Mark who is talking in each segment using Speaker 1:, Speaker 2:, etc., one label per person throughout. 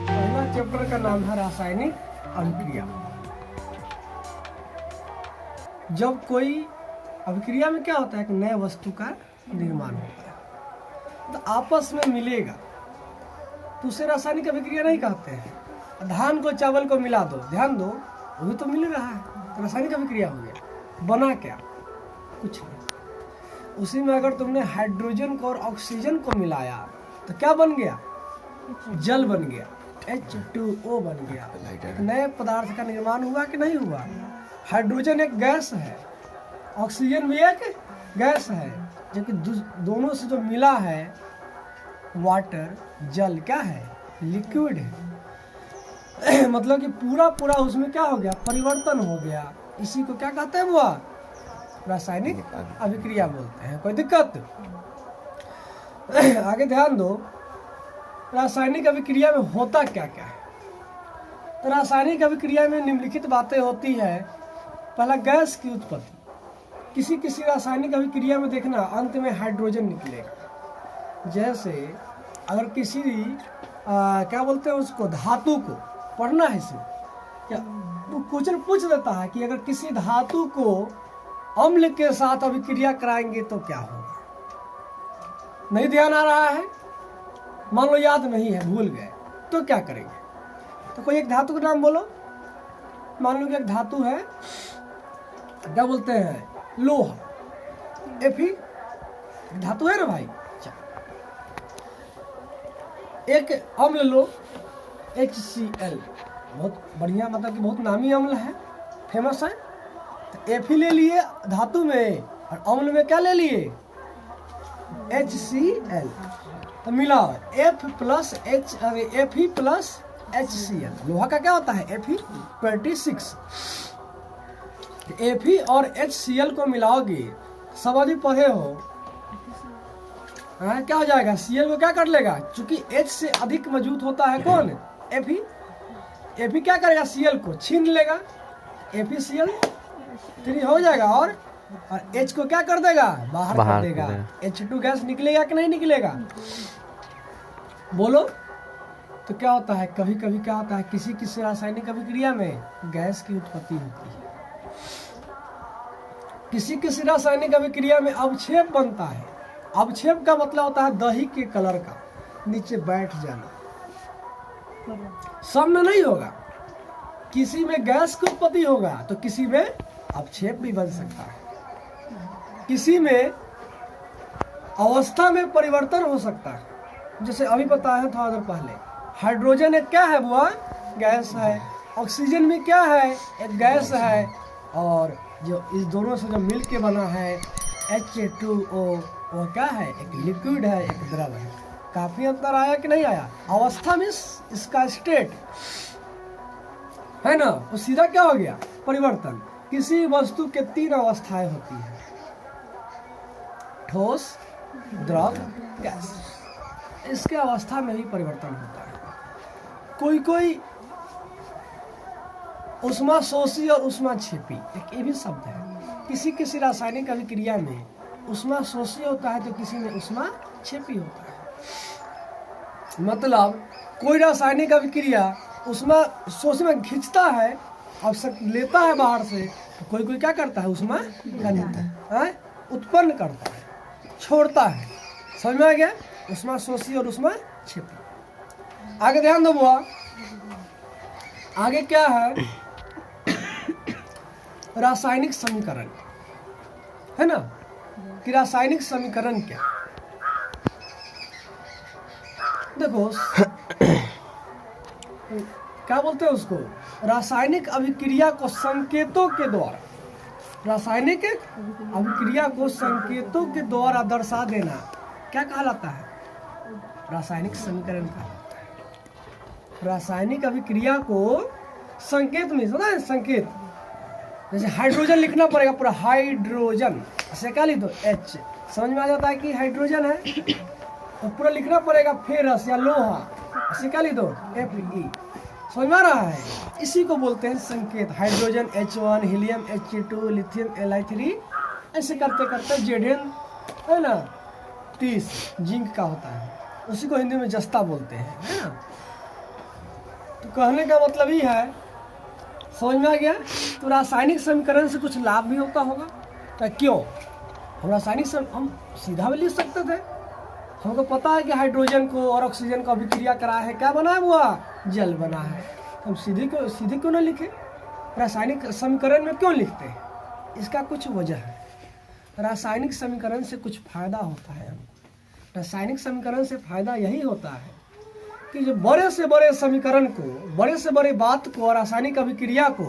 Speaker 1: पहला चैप्टर का नाम है रासायनिक अभिक्रिया। जब कोई अभिक्रिया में क्या होता है कि नए वस्तु का निर्माण होता है तो आपस में मिलेगा तो उसे रासायनिक अभिक्रिया नहीं कहते हैं। धान को चावल को मिला दो, ध्यान दो, वो भी तो मिल रहा है, तो रासायनिक अभिक्रिया हो गया। बना क्या? कुछ नहीं। उसी में अगर तुमने हाइड्रोजन को और ऑक्सीजन को मिलाया तो क्या बन गया? जल बन गया, H2O बन गया। एक नए पदार्थ का निर्माण हुआ कि नहीं हुआ? हाइड्रोजन एक गैस है, ऑक्सीजन भी एक गैस है, जबकि दोनों से जो मिला है वाटर, जल क्या है? लिक्विड है। मतलब कि पूरा उसमें क्या हो गया? परिवर्तन हो गया। इसी को क्या कहते हैं बुआ? रासायनिक अभिक्रिया बोलते हैं। कोई दिक्कत? आगे ध्यान दो, रासायनिक अभिक्रिया में होता क्या क्या है। तो रासायनिक अभिक्रिया में निम्नलिखित बातें होती है। पहला, गैस की उत्पत्ति। किसी रासायनिक अभिक्रिया में देखना अंत में हाइड्रोजन निकलेगा। जैसे अगर किसी क्या बोलते हैं उसको, धातु को पढ़ना है इसमें, क्या क्वेश्चन पूछ देता है कि अगर किसी धातु को अम्ल के साथ अभिक्रिया कराएंगे तो क्या होगा? नहीं ध्यान आ रहा है? मान लो याद नहीं है, भूल गए, तो क्या करेंगे? तो कोई एक धातु का नाम बोलो। मान लो कि एक धातु है, क्या बोलते हैं, लोहा, Fe धातु है ना भाई। एक अम्ल लो, HCl, बहुत बढ़िया, मतलब कि बहुत नामी अम्ल है, फेमस है। तो Fe ले लिए धातु में और अम्ल में क्या ले लिए? HCl। तो मिला Fe प्लस HCl। लोहा का क्या होता है? Fe26। Fe और HCl को मिलाओगे, सब अभी पढ़े हो, क्या हो जाएगा? Cl को क्या कर लेगा? चूंकि H से अधिक मजबूत होता है कौन? Fe क्या करेगा? Cl को छीन लेगा, FeCl3 हो जाएगा और H को क्या कर देगा? बाहर कर देगा। H2 गैस निकलेगा कि नहीं निकलेगा? बोलो। तो क्या होता है, कभी कभी क्या होता है, किसी रासायनिक अभिक्रिया में गैस की उत्पत्ति होती है। किसी रासायनिक अभिक्रिया में अवक्षेप बनता है। अवक्षेप का मतलब होता है दही के कलर का नीचे बैठ जाना। सब में नहीं होगा, किसी में गैस की उत्पत्ति होगा तो किसी में अवक्षेप भी बन सकता है। किसी में अवस्था में परिवर्तन हो सकता है। जैसे अभी बताया थोड़ा देर पहले, हाइड्रोजन एक क्या है बुआ? गैस है। ऑक्सीजन में क्या है? एक गैस है। और जो इस दोनों से जो मिल के बना है H2O, वो क्या है? एक लिक्विड है, एक द्रव है। काफी अंतर आया कि नहीं आया? अवस्था में इसका स्टेट है ना, वो सीधा क्या हो गया? परिवर्तन। किसी वस्तु के 3 अवस्थाएं होती है, ठोस, द्रव, गैस। इसके अवस्था में ही परिवर्तन होता है। कोई उष्मा शोषी और उष्मा छेपी, एक ये भी शब्द है। किसी रासायनिक अभिक्रिया में उष्मा शोषी होता है तो किसी में उष्मा छेपी होता है। मतलब कोई रासायनिक अभिक्रिया उष्मा शोषी में खींचता है और लेता है बाहर से, तो कोई क्या करता है? उष्मा उत्पन्न करता है, छोड़ता है। समझ में आ गया? उष्मा शोषी और उष्मा छेपी। आगे ध्यान दो बुआ, आगे क्या है? रासायनिक समीकरण है ना, कि रासायनिक समीकरण क्या? देखो क्या बोलते हैं उसको? रासायनिक अभिक्रिया को संकेतों के द्वारा, रासायनिक अभिक्रिया को संकेतों के द्वारा दर्शा देना क्या कहलाता है? रासायनिक समीकरण कहलाता है। रासायनिक अभिक्रिया को संकेत में, सुना है संकेत? जैसे हाइड्रोजन लिखना पड़ेगा पूरा, हाइड्रोजन से क्या लिख दो? H। समझ में आ जाता है कि हाइड्रोजन है, तो पूरा लिखना पड़ेगा। फेरस या लोहा, इसे क्या लिख दो? Fe। समझ में आ रहा है? इसी को बोलते हैं संकेत। Hydrogen H1, helium H2, lithium Li3, ऐसे करते करते Zn है ना, 30 जिंक का होता है, उसी को हिंदी में जस्ता बोलते हैं, है ना। तो कहने का मतलब ये है, समझ में आ गया। तो रासायनिक समीकरण से कुछ लाभ भी होता होगा। तो क्यों हम रासायनिक हम सीधा भी लिख सकते थे। हमको पता है कि हाइड्रोजन को और ऑक्सीजन को अभिक्रिया करा है, क्या बना है, हुआ जल बना है। हम सीधे क्यों ना लिखे, रासायनिक समीकरण में क्यों लिखते हैं? इसका कुछ वजह है। रासायनिक समीकरण से कुछ फायदा होता है हमको। रासायनिक समीकरण से फायदा यही होता है कि जो बड़े से बड़े समीकरण को, बड़े से बड़े बात को, रासायनिक अभिक्रिया को,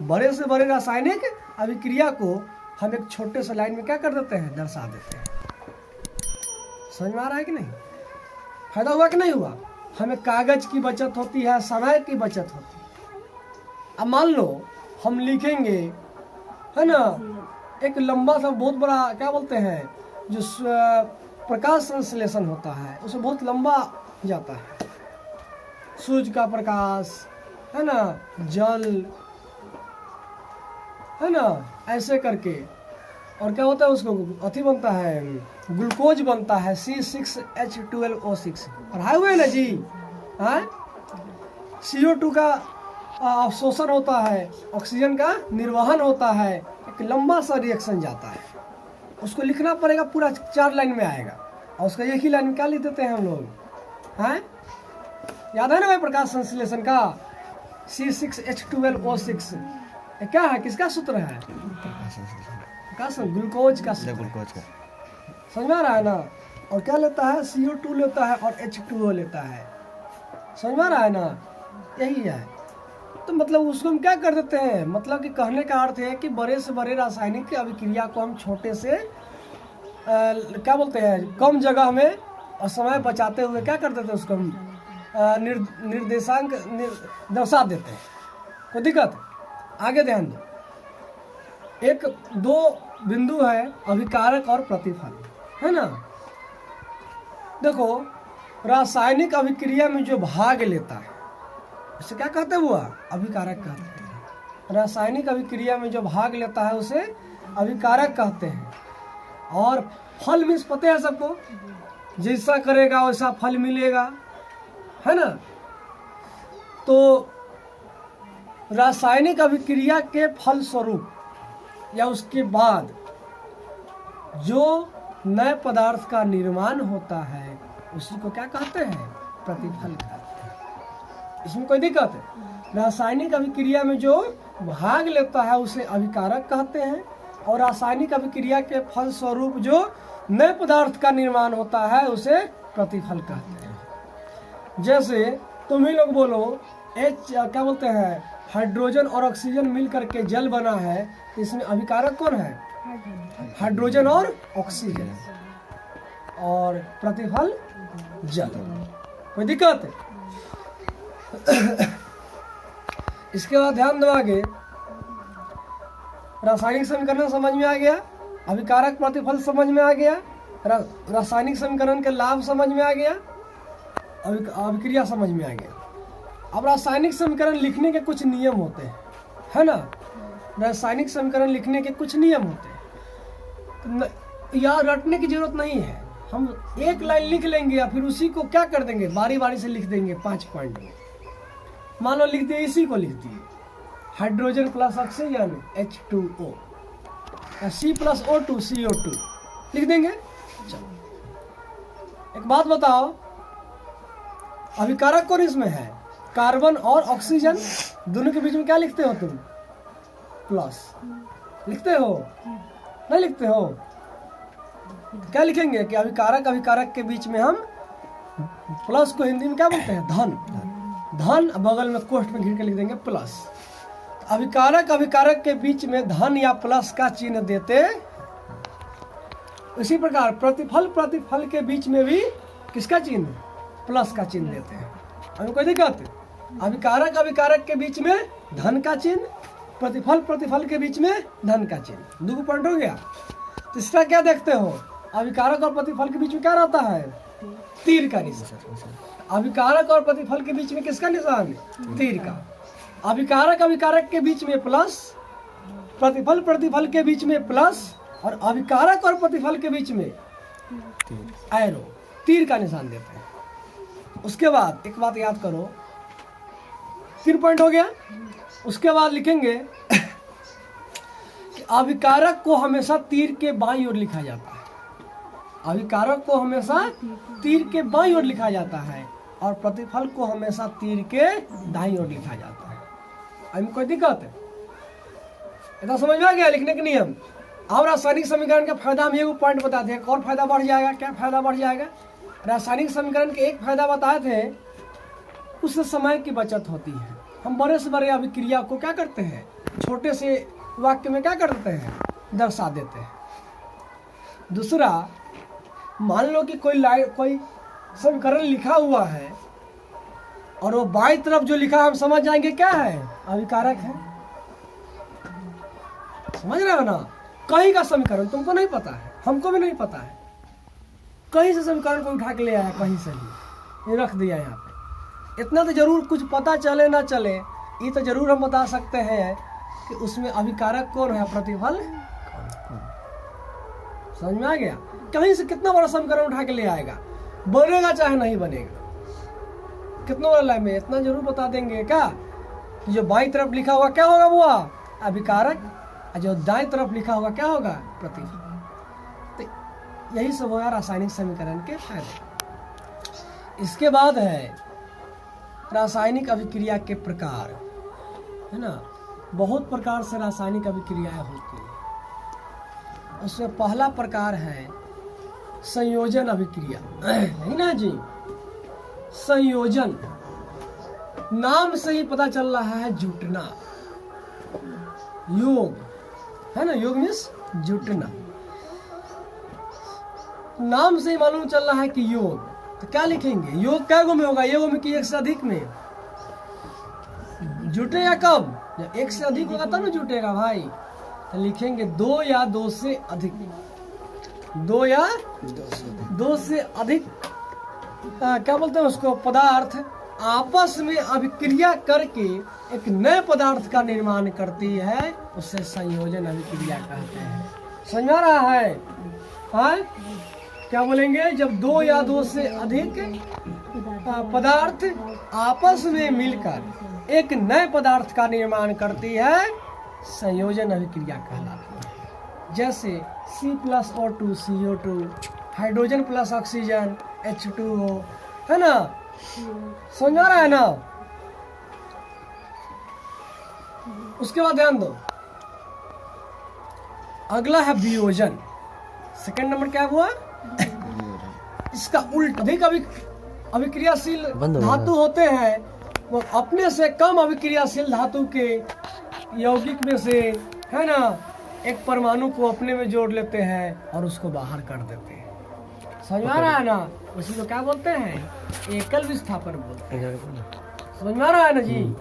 Speaker 1: बड़े से बड़े रासायनिक अभिक्रिया को हम एक छोटे से लाइन में क्या कर देते हैं, दर्शा देते हैं। समझ में आ रहा है कि नहीं? फायदा हुआ कि नहीं हुआ? हमें कागज की बचत होती है, समय की बचत होती है। अब मान लो हम लिखेंगे, है ना, एक लंबा सा बहुत बड़ा क्या बोलते हैं, जो प्रकाश संश्लेषण होता है, उसमें बहुत लंबा जाता है। सूर्य का प्रकाश, है ना, जल, है ना, ऐसे करके। और क्या होता है, उसको अथी बनता है, ग्लूकोज बनता है, C6H12O6। पढ़ाए हुए ना जी, हाँ। CO2 का अवशोषण होता है, ऑक्सीजन का निर्वहन होता है, एक लंबा सा रिएक्शन जाता है। उसको लिखना पड़ेगा, पूरा 4 लाइन में आएगा, और उसका एक ही लाइन में क्या लिख देते हैं हम लोग, हैं? याद है ना भाई, प्रकाश संश्लेषण का C6H12O6 क्या है, किसका सूत्र है? ग्लूकोज का सूत्र। ग्लूकोज का समझ में आ रहा है ना। और क्या लेता है, CO2 लेता है और H2O लेता है। समझ में आ रहा है ना, यही है। तो मतलब उसको हम क्या कर देते हैं, मतलब कि कहने का अर्थ है कि बड़े से बड़े रासायनिक अभिक्रिया को हम छोटे से क्या बोलते हैं, कम जगह में और समय बचाते हुए क्या कर देते हैं, उसको हम निर्देशांक दर्शा देते हैं। कोई दिक्कत? आगे ध्यान दो, एक दो बिंदु है, अभिकारक और प्रतिफल, है ना। देखो, रासायनिक अभिक्रिया में जो भाग लेता है उसे क्या कहते हैं, हुआ अभिकारक कहते हैं। रासायनिक अभिक्रिया में जो भाग लेता है उसे अभिकारक कहते हैं। और फल मीन्स पता है सबको, जैसा करेगा वैसा फल मिलेगा, है ना। तो रासायनिक अभिक्रिया के फल स्वरूप या उसके बाद जो नए पदार्थ का निर्माण होता है उसी को क्या कहते हैं, प्रतिफल कहते हैं। इसमें कोई दिक्कत है? रासायनिक अभिक्रिया में जो भाग लेता है उसे अभिकारक कहते हैं, और रासायनिक अभिक्रिया के फल स्वरूप जो नए पदार्थ का निर्माण होता है उसे प्रतिफल कहते हैं। जैसे तुम ही लोग बोलो, क्या बोलते हैं, हाइड्रोजन और ऑक्सीजन मिल करके जल बना है, इसमें अभिकारक कौन है, हाइड्रोजन और ऑक्सीजन, और प्रतिफल जल। कोई दिक्कत है? इसके बाद ध्यान दो आगे, रासायनिक समीकरण समझ में आ गया, अभिकारक प्रतिफल समझ में आ गया, रासायनिक समीकरण के लाभ समझ में आ गया, अभिक्रिया समझ में आ गया। अब रासायनिक समीकरण लिखने के कुछ नियम होते हैं, है ना। रासायनिक समीकरण लिखने के कुछ नियम होते हैं, यार रटने की जरूरत नहीं है। हम एक लाइन लिख लेंगे या फिर उसी को क्या कर देंगे, बारी बारी से लिख देंगे 5 पॉइंट में। मान लो लिख दिए, इसी को लिख दिए, hydrogen plus oxygen H2O, C+O2 CO2 लिख देंगे। चलो, एक बात बताओ, अभिकारक कौन इसमें है, कार्बन और ऑक्सीजन, दोनों के बीच में क्या लिखते हो तुम, प्लस लिखते हो, नहीं लिखते हो? क्या लिखेंगे कि अभिकारक के बीच में हम प्लस को हिंदी में क्या बोलते हैं, धन, बगल में कोष्ठ में घिर के लिख देंगे प्लस। अभिकारक के बीच में धन या प्लस का चिन्ह देते। इसी प्रकार प्रतिफल के बीच में भी किसका चिन्ह, प्लस का चिन्ह देते हैं। हमें कोई दिक्कत? अभिकारक के बीच में धन का चिन्ह, प्रतिफल के बीच में धन का चिन्ह। 2 पॉइंट हो गया। तीसरा क्या देखते हो, अभिकारक और प्रतिफल के बीच में क्या रहता है, तीर का निशान। अभिकारक और प्रतिफल के बीच में किसका निशान, तीर का। अभिकारक के बीच में प्लस, प्रतिफल के बीच में प्लस, और अभिकारक और प्रतिफल के बीच में एरो, तीर का निशान देते हैं। उसके बाद एक बात याद करो, 3 पॉइंट हो गया। उसके बाद लिखेंगे कि अभिकारक को हमेशा तीर के बाईं ओर लिखा जाता है। अभिकारक को हमेशा तीर के बाईं ओर लिखा जाता है और प्रतिफल को हमेशा तीर के दाईं ओर लिखा जाता है। अभी कोई दिक्कत है? इतना समझ में आ गया लिखने के नियम। और रासायनिक समीकरण का फायदा हम ये पॉइंट बताते हैं। और फायदा बढ़ जाएगा, क्या फायदा बढ़ जाएगा? रासायनिक समीकरण के एक फायदा बताए थे, उससे समय की बचत होती है। हम बड़े से बड़े अभिक्रिया को क्या करते हैं, छोटे से वाक्य में क्या कर देते हैं, दर्शा देते हैं। दूसरा, मान लो कि कोई समीकरण लिखा हुआ है और वो बाईं तरफ जो लिखा है हम समझ जाएंगे क्या है, अभिकारक है। समझ रहे हो ना? कहीं का समीकरण तुमको नहीं पता है, हमको भी नहीं पता है, कहीं से समीकरण को उठा के ले आया, कहीं से भी ये रख दिया यहाँ पे। इतना तो जरूर कुछ पता चले ना चले, ये तो जरूर हम बता सकते हैं कि उसमें अभिकारक कौन है, प्रतिफल कौन। समझ में आ गया? कहीं से कितना बड़ा समीकरण उठा के ले आएगा, बनेगा चाहे नहीं बनेगा, कितना बड़ा लाइन में, इतना जरूर बता देंगे क्या कि जो बाईं तरफ लिखा हुआ क्या होगा, वो अभिकारक, और जो दाईं तरफ लिखा हुआ क्या होगा, प्रतिफल। तो यही सब होगा रासायनिक समीकरण के फायदे। इसके बाद है रासायनिक अभिक्रिया के प्रकार, है ना। बहुत प्रकार से रासायनिक अभिक्रियाएं होती हैं। उसमें पहला प्रकार है संयोजन अभिक्रिया, है ना जी। संयोजन नाम से ही पता चल रहा है जुटना, योग, है ना। योग मीन्स जुटना, नाम से ही मालूम चल रहा है कि योग। तो क्या लिखेंगे, योग क्या में होगा, योग में कि एक से अधिक में जुटेगा। कब? जब एक से अधिक होगा तब ना जुटेगा भाई। तो लिखेंगे 2 या 2 से अधिक, 2 या 2 से अधिक क्या बोलते हैं उसको, पदार्थ आपस में अभिक्रिया करके एक नए पदार्थ का निर्माण करती है, उससे संयोजन अभिक्रिया कहते हैं। समझ में आ रहा है? हाँ, क्या बोलेंगे, जब 2 या 2 से अधिक पदार्थ आपस में मिलकर एक नए पदार्थ का निर्माण करती है, संयोजन अभिक्रिया कहलाती है। जैसे C+O2 CO2, hydrogen plus oxygen H2O, है ना। समझ में आ रहा है ना? उसके बाद ध्यान दो, अगला है वियोजन। सेकंड नंबर क्या हुआ, इसका उल्टा। अधिक अभिक्रियाशील धातु होते हैं, वो अपने से कम अभिक्रियाशील धातु के यौगिक में से, है ना, एक परमाणु को अपने में जोड़ लेते हैं और उसको बाहर कर देते हैं। समझ में आ रहा है ना? उसी को क्या बोलते हैं, एकल विस्थापन बोलते हैं। समझ में आ रहा है ना जी?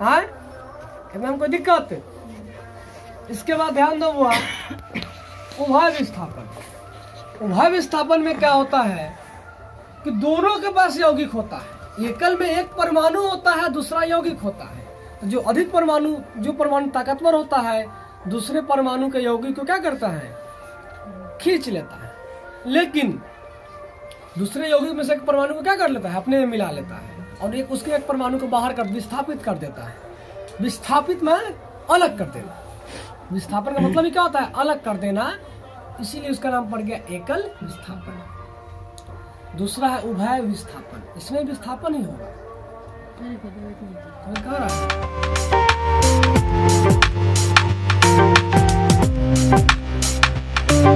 Speaker 1: हाँ, एकदम कोई दिक्कत? इसके बाद ध्यान दो, हुआ उभय विस्थापन। उभय विस्थापन में क्या होता है कि दोनों के पास यौगिक होता है। एकल में एक परमाणु होता है, दूसरा यौगिक होता है। तो जो अधिक परमाणु, जो परमाणु ताकतवर होता है, दूसरे परमाणु के यौगिक को क्या करता है, खींच लेता है। लेकिन दूसरे यौगिक में से एक परमाणु को क्या कर लेता है, अपने में मिला लेता है और एक उसके एक परमाणु को बाहर कर विस्थापित कर देता है। विस्थापित में अलग कर देना। विस्थापन का मतलब ही क्या होता है, अलग कर देना, इसीलिए उसका नाम पड़ गया एकल विस्थापन। दूसरा है उभय विस्थापन, इसमें विस्थापन ही होगा।